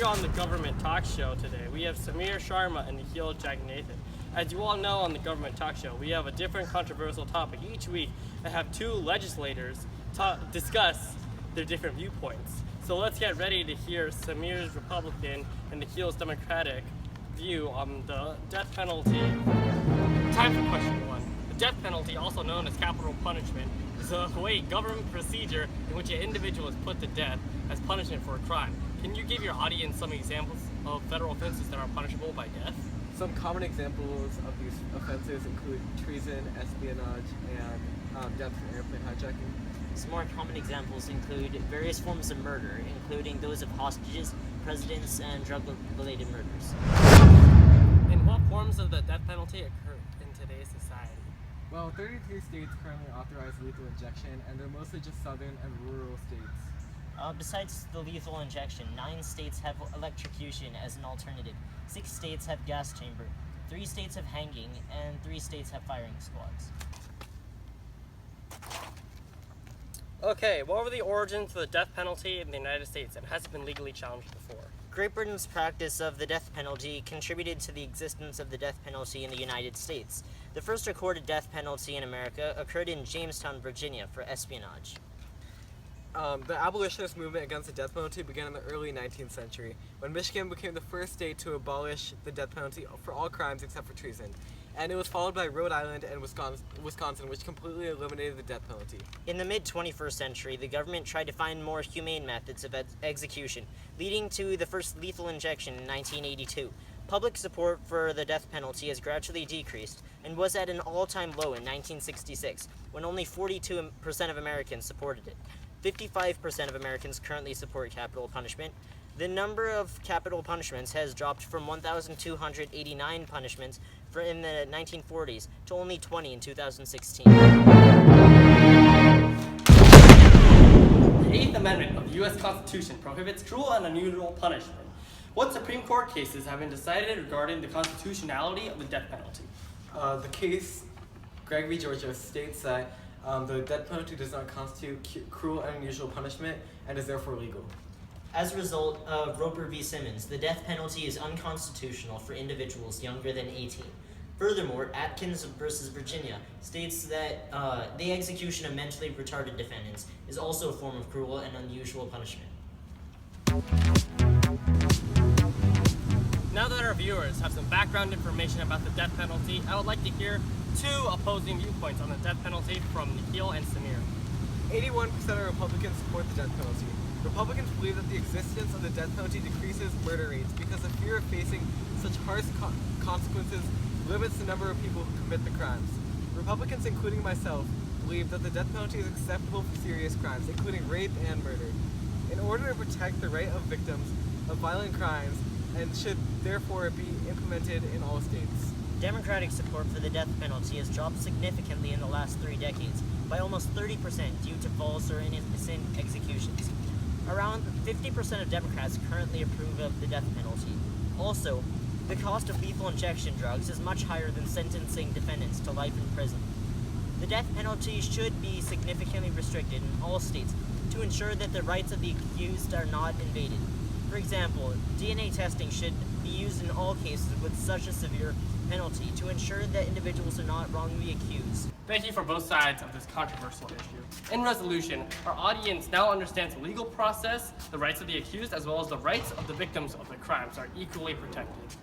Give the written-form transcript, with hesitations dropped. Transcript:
Here on the Government Talk Show today, we have Samir Sharma and Nikhil Jaganathan. As you all know, on the Government Talk Show, we have a different controversial topic each week and have two legislators discuss their different viewpoints. So let's get ready to hear Samir's Republican and Nikhil's Democratic view on the death penalty. Time for question one. The death penalty, also known as capital punishment, is a government procedure in which an individual is put to death as punishment for a crime. Can you give your audience some examples of federal offenses that are punishable by death? Some common examples of these offenses include treason, espionage, and death from airplane hijacking. Some more common examples include various forms of murder, including those of hostages, presidents, and drug-related murders. And what forms of the death penalty occur in today's society? Well, 33 states currently authorize lethal injection, and they're mostly just southern and rural states. Besides the lethal injection, 9 states have electrocution as an alternative, 6 states have gas chamber, 3 states have hanging, and 3 states have firing squads. Okay, what were the origins of the death penalty in the United States, and has it been legally challenged before? Great Britain's practice of the death penalty contributed to the existence of the death penalty in the United States. The first recorded death penalty in America occurred in Jamestown, Virginia, for espionage. The abolitionist movement against the death penalty began in the early 19th century, when Michigan became the first state to abolish the death penalty for all crimes except for treason. And it was followed by Rhode Island and Wisconsin, which completely eliminated the death penalty. In the mid-21st century, the government tried to find more humane methods of execution, leading to the first lethal injection in 1982. Public support for the death penalty has gradually decreased and was at an all-time low in 1966, when only 42% of Americans supported it. 55% of Americans currently support capital punishment. The number of capital punishments has dropped from 1,289 punishments in the 1940s to only 20 in 2016. The 8th Amendment of the U.S. Constitution prohibits cruel and unusual punishment. What Supreme Court cases have been decided regarding the constitutionality of the death penalty? The case, Greg v. Georgia, states that the death penalty does not constitute cruel and unusual punishment and is therefore legal. As a result of Roper v. Simmons, the death penalty is unconstitutional for individuals younger than 18. Furthermore, Atkins v. Virginia states that the execution of mentally retarded defendants is also a form of cruel and unusual punishment. Now that our viewers have some background information about the death penalty, I would like to hear two opposing viewpoints on the death penalty from Nikhil and Samir. 81% of Republicans support the death penalty. Republicans believe that the existence of the death penalty decreases murder rates because the fear of facing such harsh consequences limits the number of people who commit the crimes. Republicans, including myself, believe that the death penalty is acceptable for serious crimes, including rape and murder, in order to protect the right of victims of violent crimes, and should therefore be implemented in all states. Democratic support for the death penalty has dropped significantly in the last 3 decades, by almost 30% due to false or innocent executions. Around 50% of Democrats currently approve of the death penalty. Also, the cost of lethal injection drugs is much higher than sentencing defendants to life in prison. The death penalty should be significantly restricted in all states to ensure that the rights of the accused are not invaded. For example, DNA testing should be used in all cases with such a severe penalty to ensure that individuals are not wrongly accused. Thank you for both sides of this controversial issue. In resolution, our audience now understands the legal process, the rights of the accused, as well as the rights of the victims of the crimes are equally protected.